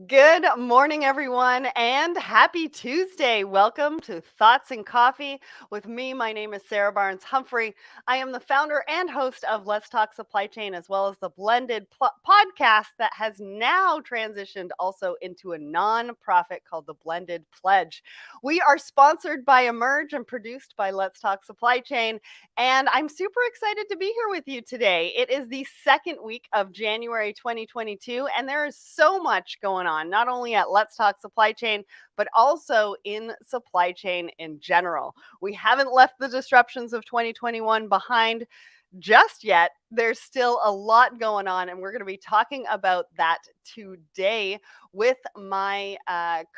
Good morning, everyone, and happy Tuesday. Welcome to Thoughts and Coffee with me. My name is Sarah Barnes-Humphrey. I am the founder and host of Let's Talk Supply Chain, as well as the blended podcast that has now transitioned also into a nonprofit called the Blended Pledge. We are sponsored by Emerge and produced by Let's Talk Supply Chain, and I'm super excited to be here with you today. It is the second week of January 2022, and there is so much going on, not only at Let's Talk Supply Chain, but also in supply chain in general. We haven't left the disruptions of 2021 behind just yet. There's still a lot going on, and we're going to be talking about that today with my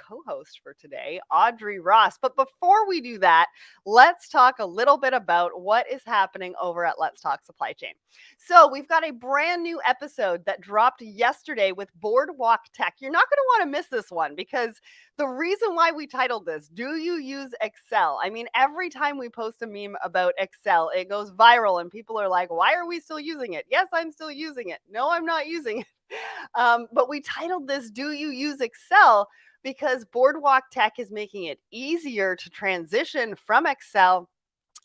co-host for today, Audrey Ross. But before we do that, let's talk a little bit about what is happening over at Let's Talk Supply Chain. So we've got a brand new episode that dropped yesterday with Boardwalk Tech. You're not going to want to miss this one, because the reason why we titled this, Do You Use Excel? I mean, every time we post a meme about Excel, it goes viral and people are like, why are we still using it? Yes, I'm still using it. No, I'm not using it. But we titled this, Do You Use Excel? Because Boardwalk Tech is making it easier to transition from Excel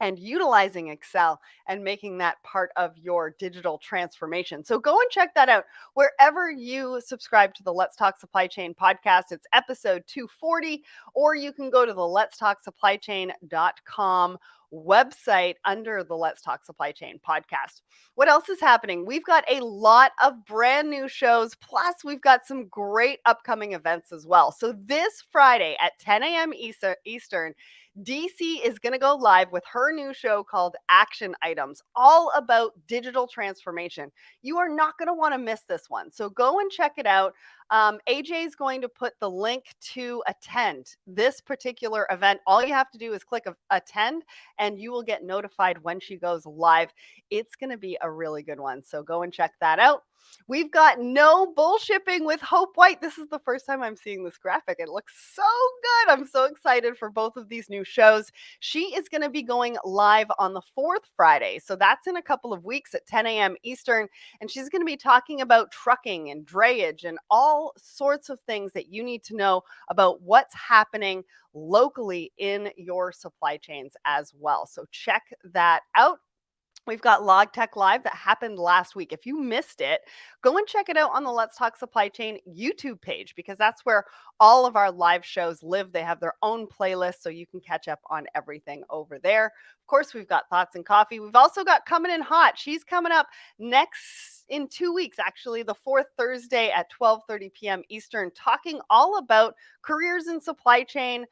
and utilizing Excel and making that part of your digital transformation. So go and check that out wherever you subscribe to the Let's Talk Supply Chain podcast. It's episode 240, or you can go to the letstalksupplychain.com website under the Let's Talk Supply Chain podcast. What else is happening? We've got a lot of brand new shows, plus we've got some great upcoming events as well. So this Friday at 10 a.m. Eastern, DC is going to go live with her new show called Action Items, all about digital transformation. You are not going to want to miss this one. So go and check it out. AJ is going to put the link to attend this particular event. All you have to do is click attend, and you will get notified when she goes live. It's going to be a really good one. So go and check that out. We've got No Bullshipping with Hope White. This is the first time I'm seeing this graphic. It looks so good. I'm so excited for both of these new shows. She is going to be going live on the fourth Friday. So that's in a couple of weeks at 10 a.m. Eastern. And she's going to be talking about trucking and drayage and all sorts of things that you need to know about what's happening locally in your supply chains as well. So check that out. We've got Log Tech Live that happened last week. If you missed it, go and check it out on the Let's Talk Supply Chain YouTube page, because that's where all of our live shows live. They have their own playlist, so you can catch up on everything over there. Of course, we've got Thoughts and Coffee. We've also got Coming in Hot. She's coming up in 2 weeks, actually, the fourth Thursday at 12:30 p.m. Eastern, talking all about careers in supply chain,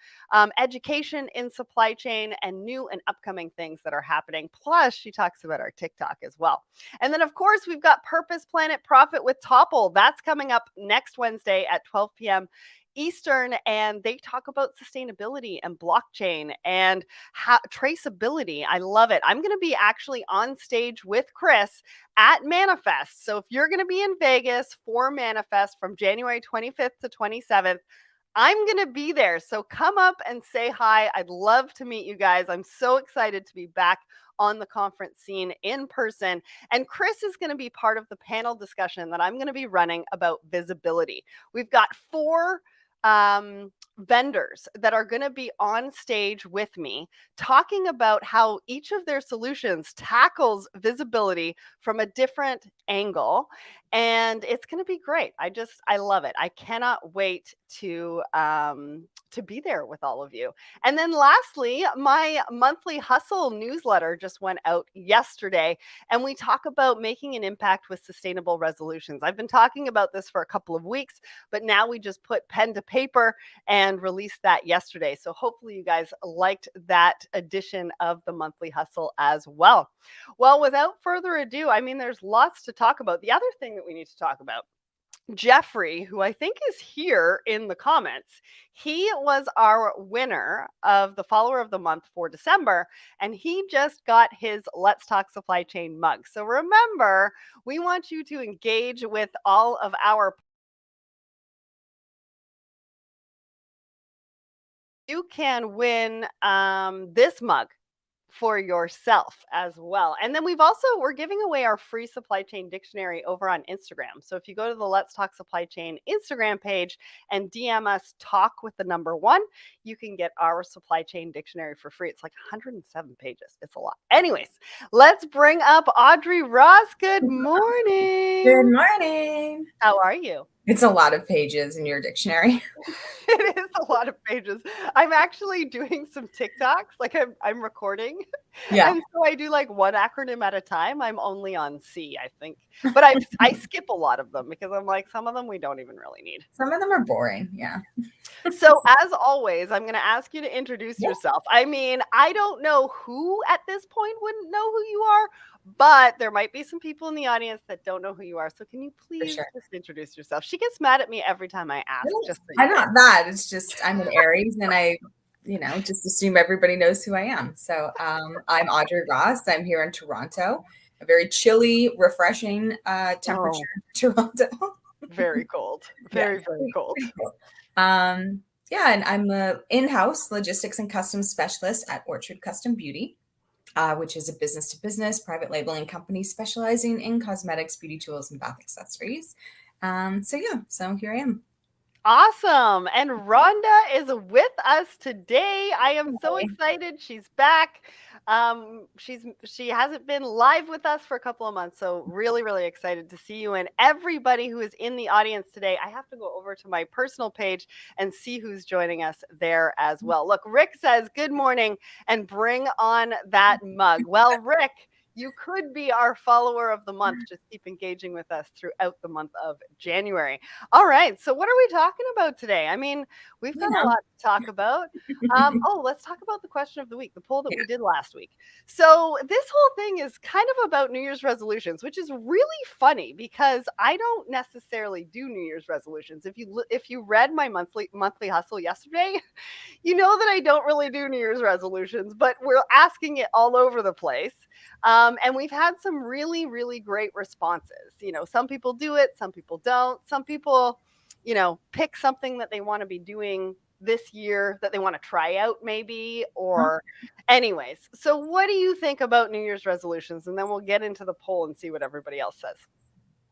education in supply chain, and new and upcoming things that are happening. Plus, she talks about our TikTok as well. And then, of course, we've got Purpose Planet Profit with Topple. That's coming up next Wednesday at 12 p.m. Eastern, and they talk about sustainability and blockchain and traceability. I love it. I'm going to be actually on stage with Chris at Manifest. So if you're going to be in Vegas for Manifest from January 25th to 27th, I'm going to be there. So come up and say hi. I'd love to meet you guys. I'm so excited to be back on the conference scene in person. And Chris is going to be part of the panel discussion that I'm going to be running about visibility. We've got 4 vendors that are going to be on stage with me talking about how each of their solutions tackles visibility from a different angle. And it's going to be great. I love it. I cannot wait to be there with all of you. And then lastly, my monthly hustle newsletter just went out yesterday, and we talk about making an impact with sustainable resolutions. I've been talking about this for a couple of weeks, but now we just put pen to paper and released that yesterday. So hopefully you guys liked that edition of the monthly hustle as well. Well, without further ado, I mean, there's lots to talk about. The other thing that we need to talk about, Jeffrey, who I think is here in the comments, he was our winner of the Follower of the Month for December, and he just got his Let's Talk Supply Chain mug. So remember, we want you to engage with all of our. You can win this mug. for yourself as well. And then we're giving away our free supply chain dictionary over on Instagram. So if you go to the Let's Talk Supply Chain Instagram page and DM us talk with the number 1, you can get our supply chain dictionary for free. It's like 107 pages. It's a lot. Anyways, let's bring up Audrey Ross. Good morning. Good morning. How are you? It's a lot of pages in your dictionary. It is a lot of pages. I'm actually doing some TikToks, like I'm recording. Yeah. And so I do like one acronym at a time. I'm only on C, I think. But I skip a lot of them because I'm like, some of them we don't even really need. Some of them are boring. Yeah. So as always, I'm going to ask you to introduce yourself. I mean, I don't know who at this point wouldn't know who you are, but there might be some people in the audience that don't know who you are. So can you please just introduce yourself? She gets mad at me every time I ask. I'm not that. It's just I'm an Aries and I just assume everybody knows who I am. So I'm Audrey Ross. I'm here in Toronto, a very chilly, refreshing temperature in Toronto. Very cold. Very cold. Yeah, and I'm a in-house logistics and customs specialist at Orchard Custom Beauty, which is a business-to-business private labeling company specializing in cosmetics, beauty tools, and bath accessories. So here I am. Awesome. And Rhonda is with us today. I am so excited. She's back. She hasn't been live with us for a couple of months. So really, really excited to see you. And everybody who is in the audience today, I have to go over to my personal page and see who's joining us there as well. Look, Rick says, good morning and bring on that mug. Well, Rick, you could be our follower of the month. Just keep engaging with us throughout the month of January. All right. So what are we talking about today? I mean, we've got a lot to talk about. Let's talk about the question of the week, the poll that we did last week. So this whole thing is kind of about New Year's resolutions, which is really funny because I don't necessarily do New Year's resolutions. If you read my monthly hustle yesterday, you know that I don't really do New Year's resolutions, but we're asking it all over the place. And we've had some really, really great responses. Some people do it, some people don't. Some people, pick something that they want to be doing this year that they want to try out maybe, or anyways. So what do you think about New Year's resolutions? And then we'll get into the poll and see what everybody else says.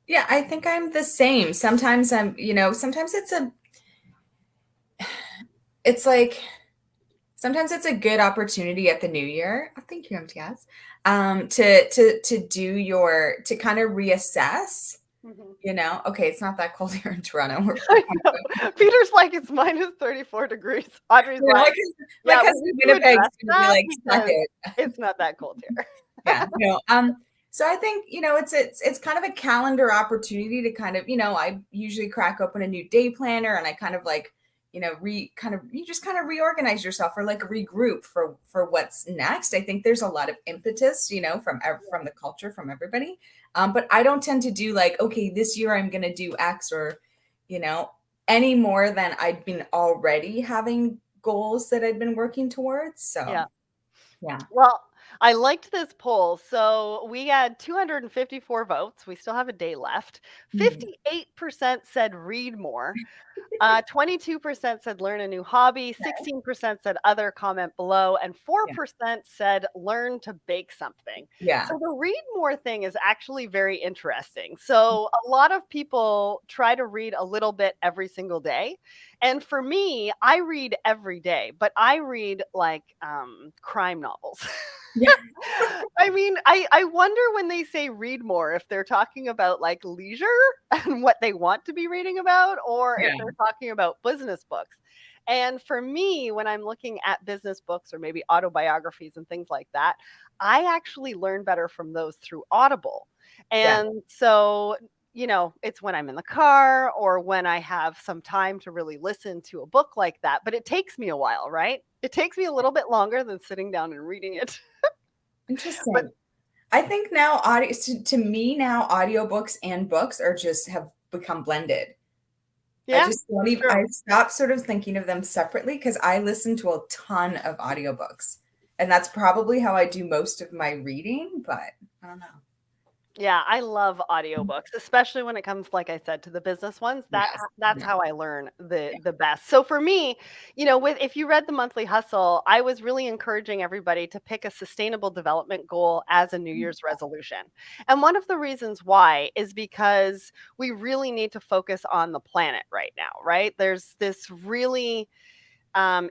Yeah, I think I'm the same. Sometimes sometimes sometimes it's a good opportunity at the new year. Oh, thank you, MTS. To kind of reassess. Okay, it's not that cold here in Toronto. Peter's like, it's minus 34 degrees. Audrey's like, it's not that cold here. So I think, it's kind of a calendar opportunity to kind of, I usually crack open a new day planner and I kind of like, you just kind of reorganize yourself or like regroup for what's next. I think there's a lot of impetus, from the culture, from everybody. But I don't tend to do like, okay, this year I'm going to do X or, any more than I'd been already having goals that I'd been working towards. So, yeah. Well, I liked this poll. So we had 254 votes. We still have a day left. 58% said read more. 22% said learn a new hobby. 16% said other, comment below. And 4% said learn to bake something. Yeah. So the read more thing is actually very interesting. So a lot of people try to read a little bit every single day. And for me, I read every day, but I read like crime novels. Yeah. I mean, I wonder when they say read more, if they're talking about like leisure and what they want to be reading about, or if they're talking about business books. And for me, when I'm looking at business books or maybe autobiographies and things like that, I actually learn better from those through Audible. And so, it's when I'm in the car or when I have some time to really listen to a book like that. But it takes me a while, right? It takes me a little bit longer than sitting down and reading it. Interesting. But I think now to me now audiobooks and books have become blended. Yeah. I stopped sort of thinking of them separately because I listen to a ton of audiobooks. And that's probably how I do most of my reading, but I don't know. Yeah, I love audiobooks, especially when it comes, like I said, to the business ones. Yes. That's Yeah. how I learn the best. So for me, with if you read the Monthly Hustle, I was really encouraging everybody to pick a sustainable development goal as a New Year's resolution. And one of the reasons why is because we really need to focus on the planet right now, right? There's this really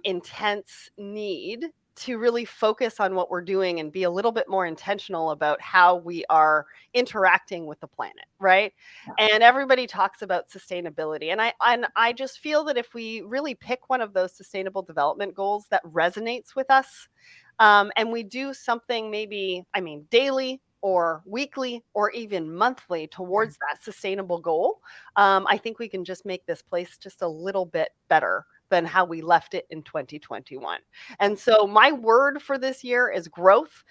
intense need to really focus on what we're doing and be a little bit more intentional about how we are interacting with the planet, right? And everybody talks about sustainability, and I just feel that if we really pick one of those sustainable development goals that resonates with us, and we do something maybe, I mean, daily or weekly or even monthly towards that sustainable goal, I think we can just make this place just a little bit better than how we left it in 2021. And so my word for this year is growth.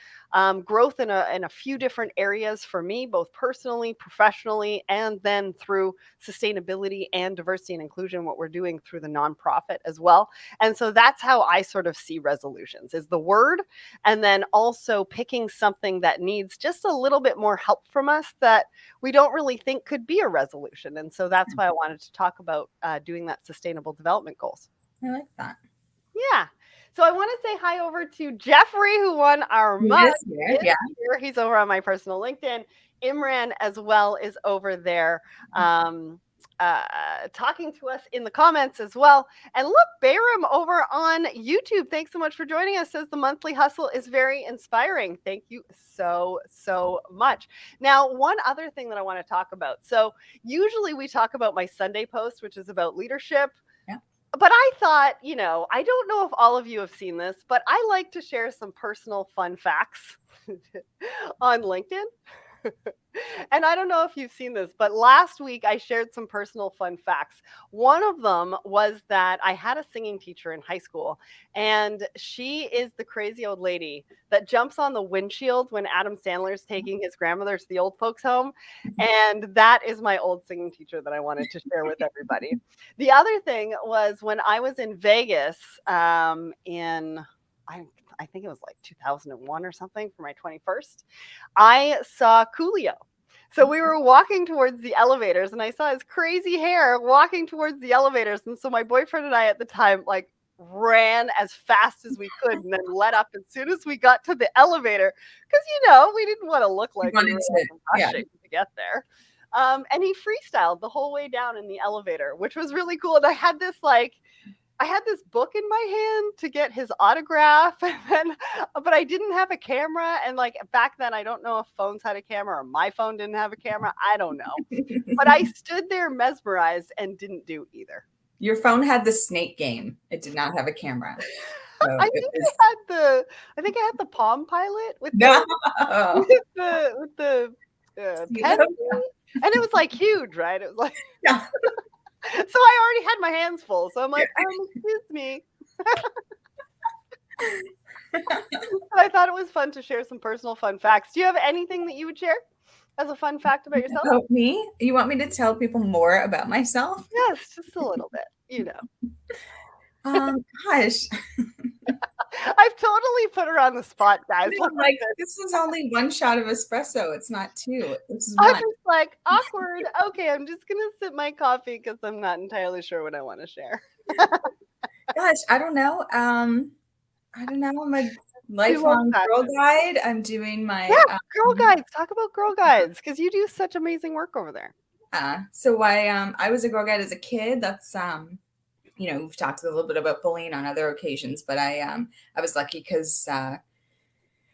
Growth in a few different areas for me, both personally, professionally, and then through sustainability and diversity and inclusion, what we're doing through the nonprofit as well. And so that's how I sort of see resolutions, is the word, and then also picking something that needs just a little bit more help from us that we don't really think could be a resolution. And so that's why I wanted to talk about doing that sustainable development goals. I like that. Yeah. So I want to say hi over to Jeffrey, who won our He mug. is here. Yeah. Here. He's over on my personal LinkedIn. Imran as well is over there talking to us in the comments as well. And look, Bayram over on YouTube. Thanks so much for joining us. Says the Monthly Hustle is very inspiring. Thank you so, so much. Now, one other thing that I want to talk about. So usually we talk about my Sunday post, which is about leadership. But I thought, I don't know if all of you have seen this, but I like to share some personal fun facts on LinkedIn. And I don't know if you've seen this, but last week I shared some personal fun facts. One of them was that I had a singing teacher in high school, and she is the crazy old lady that jumps on the windshield when Adam Sandler's taking his grandmother to the old folks' home. And that is my old singing teacher that I wanted to share with everybody. The other thing was when I was in Vegas I think it was like 2001 or something for my 21st, I saw Coolio. So we were walking towards the elevators and I saw his crazy hair walking towards the elevators. And so my boyfriend and I at the time ran as fast as we could and then let up as soon as we got to the elevator because, we didn't want to look like we were rushing to get there. And he freestyled the whole way down in the elevator, which was really cool. And I had this book in my hand to get his autograph, but I didn't have a camera. And back then, I don't know if phones had a camera or my phone didn't have a camera. I don't know. But I stood there mesmerized and didn't do either. Your phone had the snake game. It did not have a camera. So I think I had the Palm Pilot with no. the pen, and it was huge, right? It was yeah. So I already had my hands full. So I'm like, excuse me. I thought it was fun to share some personal fun facts. Do you have anything that you would share as a fun fact about yourself? About me? You want me to tell people more about myself? Yes, just a little bit, Gosh. I've totally put her on the spot, guys. This is only one shot of espresso. It's not two. This is one. I'm just awkward. Okay, I'm just gonna sip my coffee because I'm not entirely sure what I want to share. Gosh, I don't know. I'm a lifelong Girl Guide. I'm doing my Girl Guides. Talk about Girl Guides because you do such amazing work over there. So I was a Girl Guide as a kid. That's we've talked a little bit about bullying on other occasions, but I was lucky because I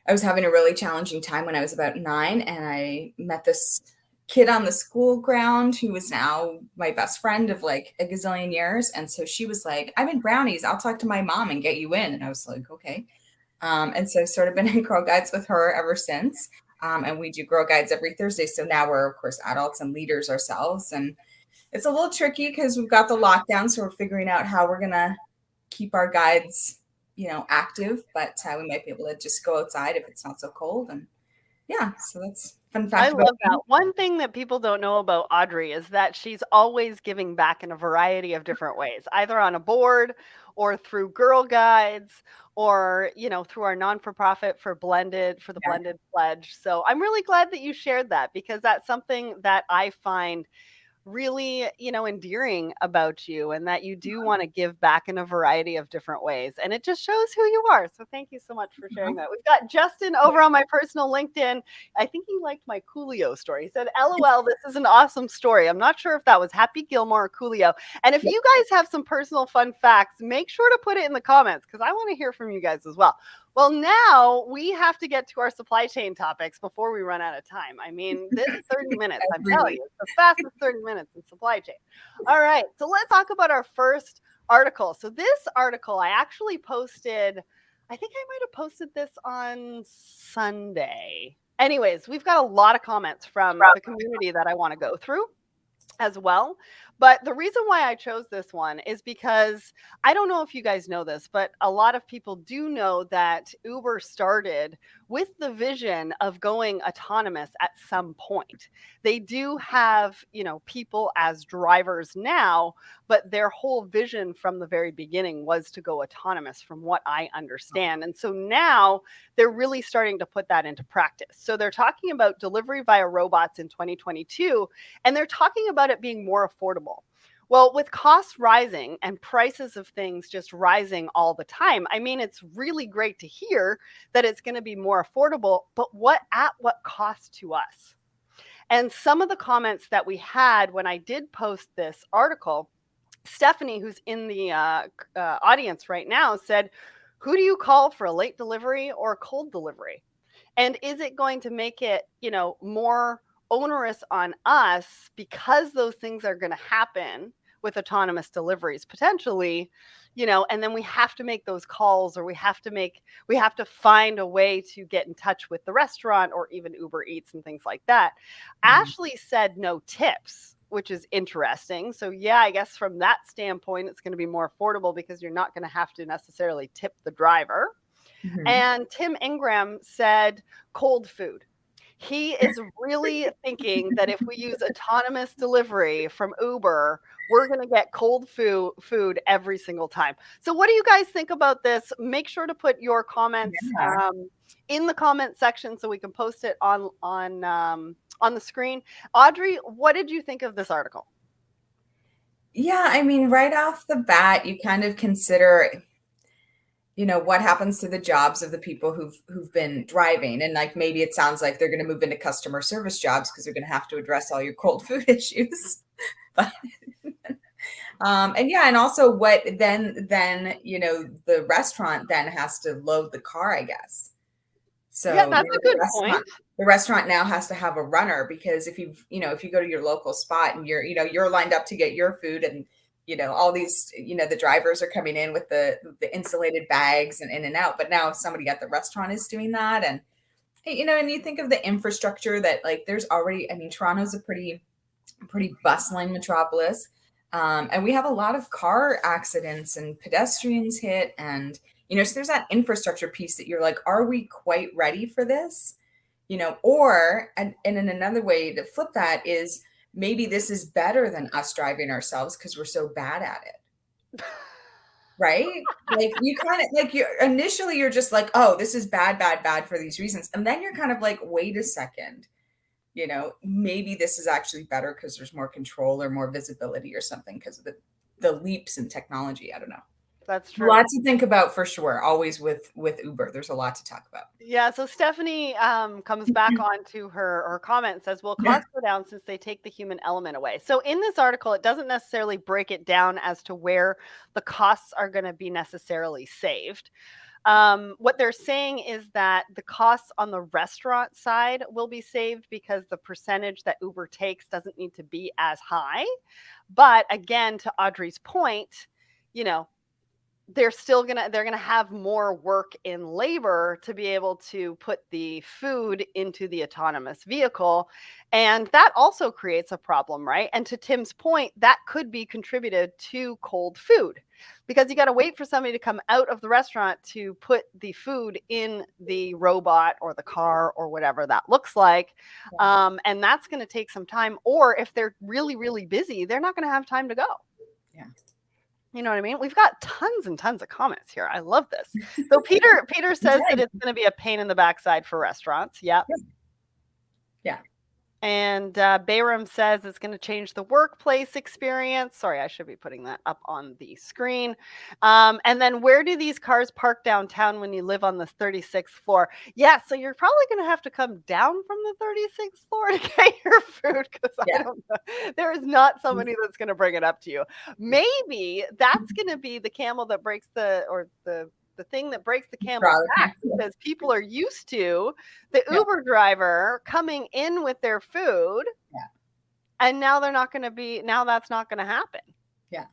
was having a really challenging time when I was about 9, and I met this kid on the school ground who was now my best friend of a gazillion years. And so she was like, I'm in brownies. I'll talk to my mom and get you in. And I was like, okay. And so I've sort of been in Girl Guides with her ever since. And we do Girl Guides every Thursday. So now we're, of course, adults and leaders ourselves. And it's a little tricky because we've got the lockdown. So we're figuring out how we're going to keep our guides, active. But we might be able to just go outside if it's not so cold. And yeah, so Fun I fact about love me. that. One thing that people don't know about Audrey is that she's always giving back in a variety of different ways, either on a board or through Girl Guides or, through our non-for-profit for the Yeah. Blended Pledge. So I'm really glad that you shared that because that's something that I find really, endearing about you and that you do want to give back in a variety of different ways. And it just shows who you are. So thank you so much for sharing that. We've got Justin over on my personal LinkedIn. I think he liked my Coolio story. He said, LOL, this is an awesome story. I'm not sure if that was Happy Gilmore or Coolio. And if you guys have some personal fun facts, make sure to put it in the comments because I want to hear from you guys as well. Well, now we have to get to our supply chain topics before we run out of time. I mean, this 30 minutes, I'm telling you, it's the fastest 30 minutes in supply chain. All right, so let's talk about our first article. So this article I actually posted, I think I might have posted this on Sunday. Anyways, we've got a lot of comments from the community that I want to go through as well. But the reason why I chose this one is because I don't know if you guys know this, but a lot of people do know that Uber started with the vision of going autonomous at some point. They do have, people as drivers now, but their whole vision from the very beginning was to go autonomous from what I understand. And so now they're really starting to put that into practice. So they're talking about delivery via robots in 2022, and they're talking about it being more affordable. Well, with costs rising and prices of things just rising all the time, I mean, it's really great to hear that it's going to be more affordable, but at what cost to us? And some of the comments that we had when I did post this article, Stephanie, who's in the audience right now, said, who do you call for a late delivery or a cold delivery? And is it going to make it, more onerous on us because those things are going to happen with autonomous deliveries potentially, and then we have to make those calls or we have to find a way to get in touch with the restaurant or even Uber Eats and things like that. Ashley said no tips, which is interesting. So yeah, I guess from that standpoint, it's going to be more affordable because you're not going to have to necessarily tip the driver. And Tim Ingram said cold food. He is really thinking that if we use autonomous delivery from Uber, we're going to get cold food every single time. So what do you guys think about this? Make sure to put your comments in the comment section so we can post it on the screen. Audrey, what did you think of this article? Yeah, I mean, right off the bat, you kind of consider, what happens to the jobs of the people who've been driving, and like maybe it sounds like they're going to move into customer service jobs because they're going to have to address all your cold food issues. But and yeah, and also what then the restaurant then has to load the car, I guess. So Yeah, that's a good point. The restaurant now has to have a runner because if you go to your local spot and you're lined up to get your food and all these the drivers are coming in with the insulated bags and in and out, but now somebody at the restaurant is doing that. And and you think of the infrastructure that like there's already, I mean, Toronto's a pretty bustling metropolis. And we have a lot of car accidents and pedestrians hit, and so there's that infrastructure piece that you're like, are we quite ready for this? Or and in another way to flip that is maybe this is better than us driving ourselves because we're so bad at it. Right? Like you kind of like you're just like, oh, this is bad for these reasons. And then you're kind of like, wait a second, maybe this is actually better because there's more control or more visibility or something because of the leaps in technology. I don't know. That's true. Lots to think about for sure. Always with Uber, there's a lot to talk about. Yeah, so Stephanie comes back on to her comment and says, will costs go down since they take the human element away? So in this article, it doesn't necessarily break it down as to where the costs are going to be necessarily saved. What they're saying is that the costs on the restaurant side will be saved because the percentage that Uber takes doesn't need to be as high. But again, to Audrey's point, they're gonna have more work in labor to be able to put the food into the autonomous vehicle, and that also creates a problem, right? And to Tim's point, that could be contributed to cold food, because you got to wait for somebody to come out of the restaurant to put the food in the robot or the car or whatever that looks like. And that's going to take some time, or if they're really, really busy, they're not going to have time to go. Yeah. You know what I mean? We've got tons and tons of comments here. I love this. So Peter says that it's going to be a pain in the backside for restaurants. Yep. Yeah. And Bayram says it's going to change the workplace experience. Sorry, I should be putting that up on the screen. And then where do these cars park downtown when you live on the 36th floor? Yeah, so you're probably going to have to come down from the 36th floor to get your food, because I don't know. There is not somebody that's going to bring it up to you. Maybe that's going to be the camel that breaks the thing that breaks the camel's back, because people are used to the Uber driver coming in with their food, and now that's not going to happen. Yeah.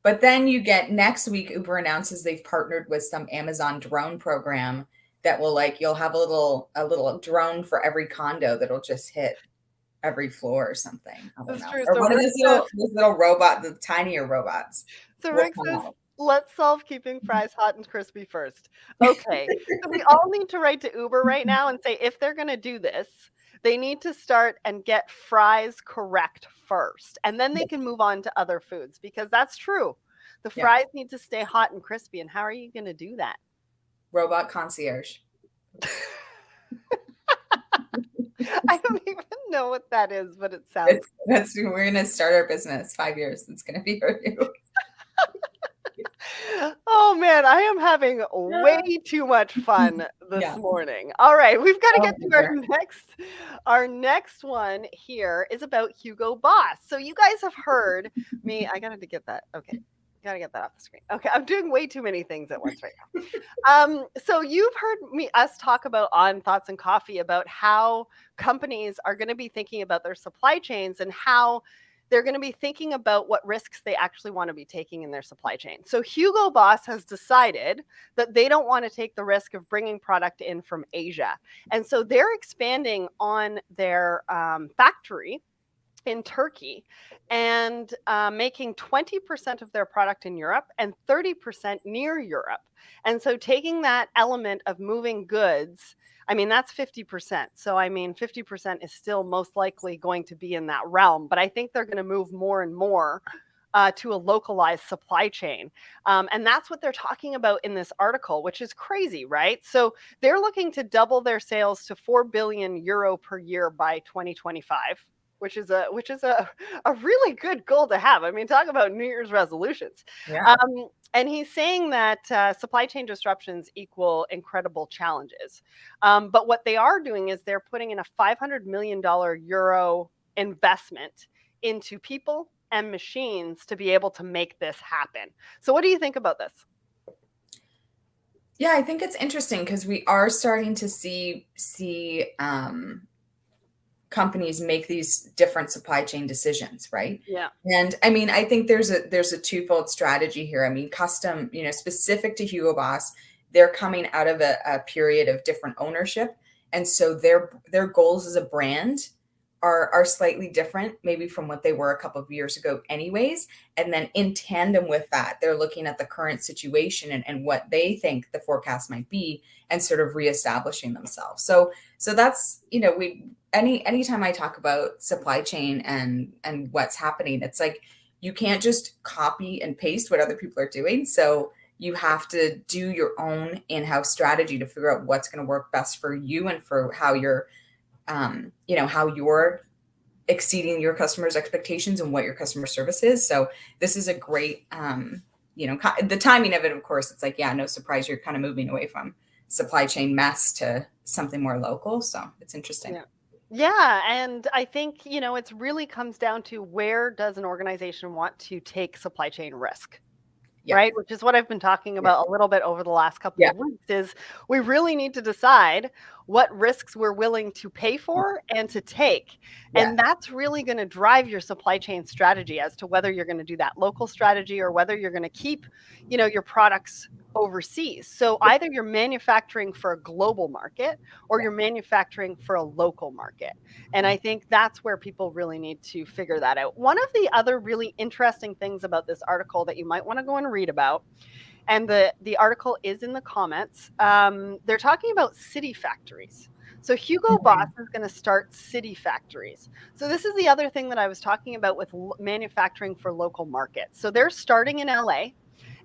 But then you get next week, Uber announces they've partnered with some Amazon drone program that will, like, you'll have a little drone for every condo that'll just hit every floor or something. I don't know. True. Or So one of those little robot, the tinier robots. So Rick says, let's solve keeping fries hot and crispy first. Okay. So we all need to write to Uber right now and say, if they're going to do this, they need to start and get fries correct first, and then they can move on to other foods, because that's true. The fries need to stay hot and crispy. And how are you going to do that? Robot concierge. I don't even know what that is, but it sounds. We're going to start our business. 5 years. It's going to be our new. Oh man, I am having way too much fun this morning. All right, we've got to get to our next one here is about Hugo Boss. So you guys have heard me. I got to get that. Okay. Gotta get that off the screen. Okay, I'm doing way too many things at once right now. So you've heard us talk about on Thoughts and Coffee about how companies are going to be thinking about their supply chains and how they're going to be thinking about what risks they actually want to be taking in their supply chain. So Hugo Boss has decided that they don't want to take the risk of bringing product in from Asia. And so they're expanding on their factory in Turkey and making 20% of their product in Europe and 30% near Europe. And so taking that element of moving goods, I mean, that's 50%. So, I mean, 50% is still most likely going to be in that realm, but I think they're going to move more and more to a localized supply chain. And that's what they're talking about in this article, which is crazy, right? So they're looking to double their sales to 4 billion euro per year by 2025. Which is a really good goal to have. I mean, talk about New Year's resolutions. Yeah. And he's saying that supply chain disruptions equal incredible challenges. But what they are doing is they're putting in a $500 million euro investment into people and machines to be able to make this happen. So what do you think about this? Yeah, I think it's interesting because we are starting to see companies make these different supply chain decisions, right? Yeah. And I mean, I think there's a twofold strategy here. I mean, custom, specific to Hugo Boss, they're coming out of a period of different ownership. And so their goals as a brand are slightly different, maybe from what they were a couple of years ago anyways. And then in tandem with that, they're looking at the current situation and what they think the forecast might be and sort of reestablishing themselves. So that's, anytime I talk about supply chain and what's happening, it's like, you can't just copy and paste what other people are doing. So you have to do your own in-house strategy to figure out what's going to work best for you and for how you're how you're exceeding your customers' expectations and what your customer service is. So this is a great, the timing of it, of course, it's like, no surprise, you're kind of moving away from supply chain mess to something more local. So it's interesting. Yeah. And I think, it really comes down to, where does an organization want to take supply chain risk? Right? Which is what I've been talking about a little bit over the last couple of weeks, is we really need to decide, what risks we're willing to pay for and to take. Yeah. And that's really going to drive your supply chain strategy as to whether you're going to do that local strategy or whether you're going to keep, your products overseas. So either you're manufacturing for a global market or you're manufacturing for a local market. And I think that's where people really need to figure that out. One of the other really interesting things about this article that you might want to go and read about, and the article is in the comments, they're talking about city factories. So Hugo Boss is going to start city factories. So this is the other thing that I was talking about with manufacturing for local markets. So they're starting in LA.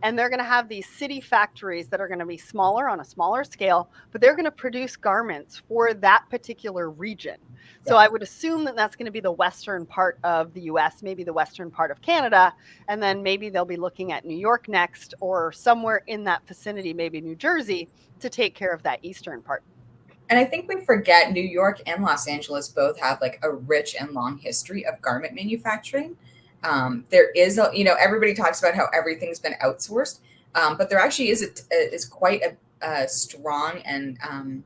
And they're going to have these city factories that are going to be smaller, on a smaller scale, but they're going to produce garments for that particular region. So I would assume that that's going to be the western part of the US, maybe the western part of Canada, and then maybe they'll be looking at New York next, or somewhere in that vicinity, maybe New Jersey, to take care of that eastern part. And I think we forget New York and Los Angeles both have like a rich and long history of garment manufacturing. There is, everybody talks about how everything's been outsourced, but there actually is quite a strong and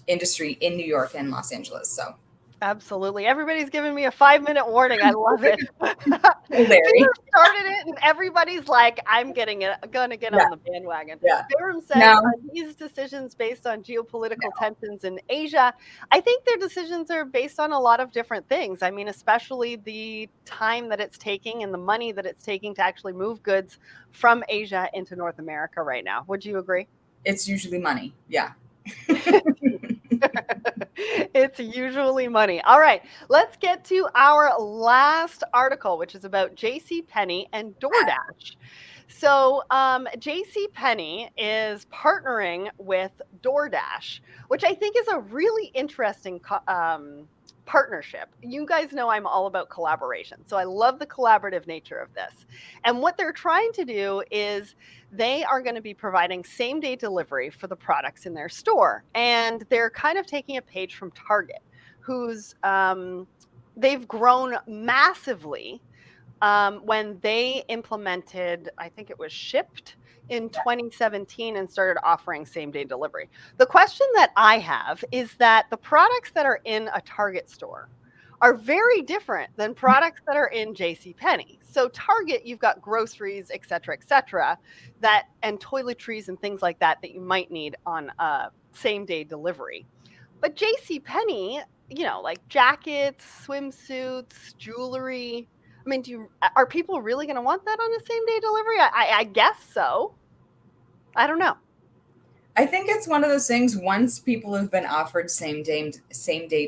industry in New York and Los Angeles. So absolutely, everybody's giving me a 5-minute warning. I love it. Larry started it, and everybody's like, "I'm going to get on the bandwagon." Yeah. Barham says, No. "Are these decisions based on geopolitical tensions in Asia?" I think their decisions are based on a lot of different things. I mean, especially the time that it's taking and the money that it's taking to actually move goods from Asia into North America right now. Would you agree? It's usually money. Yeah. It's usually money. All right, let's get to our last article, which is about JCPenney and DoorDash. So JCPenney is partnering with DoorDash, which I think is a really interesting partnership. You guys know I'm all about collaboration. So I love the collaborative nature of this. And what they're trying to do is they are going to be providing same-day delivery for the products in their store. And they're kind of taking a page from Target, who's they've grown massively when they implemented, I think it was Shipped in 2017, and started offering same-day delivery. The question that I have is that the products that are in a Target store are very different than products that are in JCPenney. So Target, you've got groceries, et cetera, and toiletries and things like that you might need on a same-day delivery. But JCPenney, like jackets, swimsuits, jewelry, I mean, are people really going to want that on a same-day delivery? I guess so. I don't know. I think it's one of those things, once people have been offered same day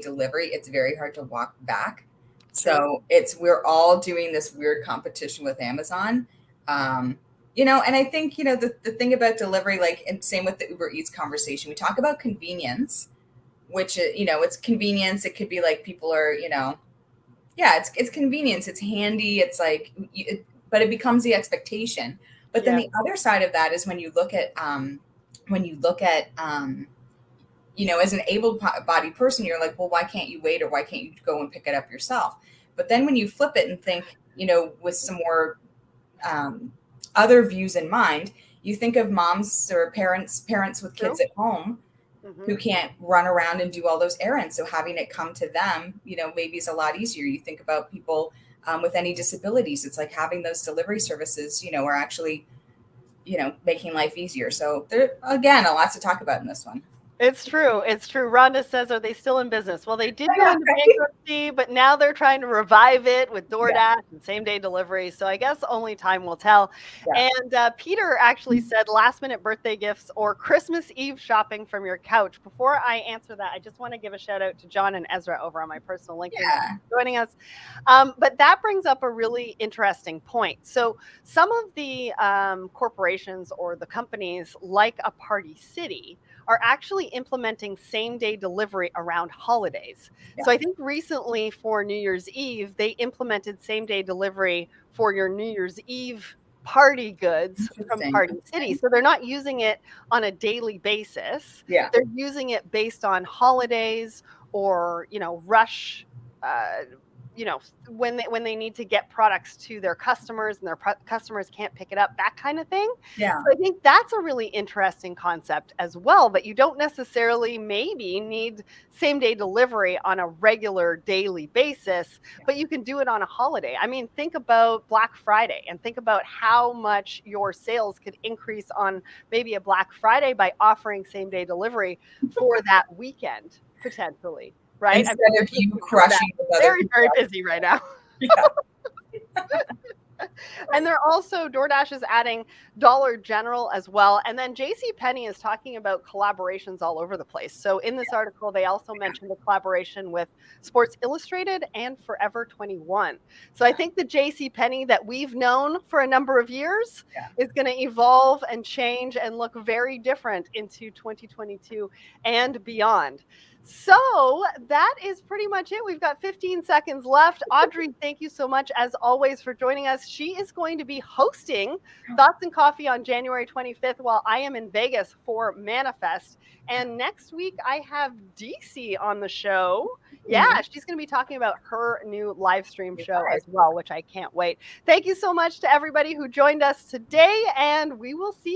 delivery, it's very hard to walk back. So we're all doing this weird competition with Amazon. And I think, the thing about delivery, like, and same with the Uber Eats conversation, we talk about convenience, which, it's convenience. It could be like people are, it's convenience. It's handy. It's like, but it becomes the expectation. But then the other side of that is when you look at, as an able-bodied person, you're like, well, why can't you wait, or why can't you go and pick it up yourself? But then when you flip it and think, with some more other views in mind, you think of moms or parents with kids at home who can't run around and do all those errands. So having it come to them, maybe is a lot easier. You think about people with any disabilities. It's like having those delivery services, are actually, making life easier. So there, again, a lot to talk about in this one. It's true. It's true. Rhonda says, are they still in business? Well, they did go into bankruptcy, but now they're trying to revive it with DoorDash and same-day delivery. So I guess only time will tell. And Peter actually said last-minute birthday gifts or Christmas Eve shopping from your couch. Before I answer that, I just want to give a shout out to John and Ezra over on my personal LinkedIn joining us. But that brings up a really interesting point. So some of the corporations or the companies like a Party City are actually implementing same-day delivery around holidays. So I think recently for New Year's Eve, they implemented same-day delivery for your New Year's Eve party goods from Party City. So they're not using it on a daily basis. They're using it based on holidays or, rush when they need to get products to their customers and their customers can't pick it up, that kind of thing. Yeah. So I think that's a really interesting concept as well, that you don't necessarily maybe need same day delivery on a regular daily basis, but you can do it on a holiday. I mean, think about Black Friday and think about how much your sales could increase on maybe a Black Friday by offering same day delivery for that weekend, potentially. Right? Instead of you crushing with other very, people. very busy right now. Yeah. And they're also, DoorDash is adding Dollar General as well. And then JCPenney is talking about collaborations all over the place. So in this article, they also mentioned a collaboration with Sports Illustrated and Forever 21. So I think the JCPenney that we've known for a number of years is going to evolve and change and look very different into 2022 and beyond. So that is pretty much it. We've got 15 seconds left. Audrey, thank you so much, as always, for joining us. She is going to be hosting Thoughts and Coffee on January 25th while I am in Vegas for Manifest. And next week, I have DC on the show. Yeah, she's going to be talking about her new live stream show as well, which I can't wait. Thank you so much to everybody who joined us today, and we will see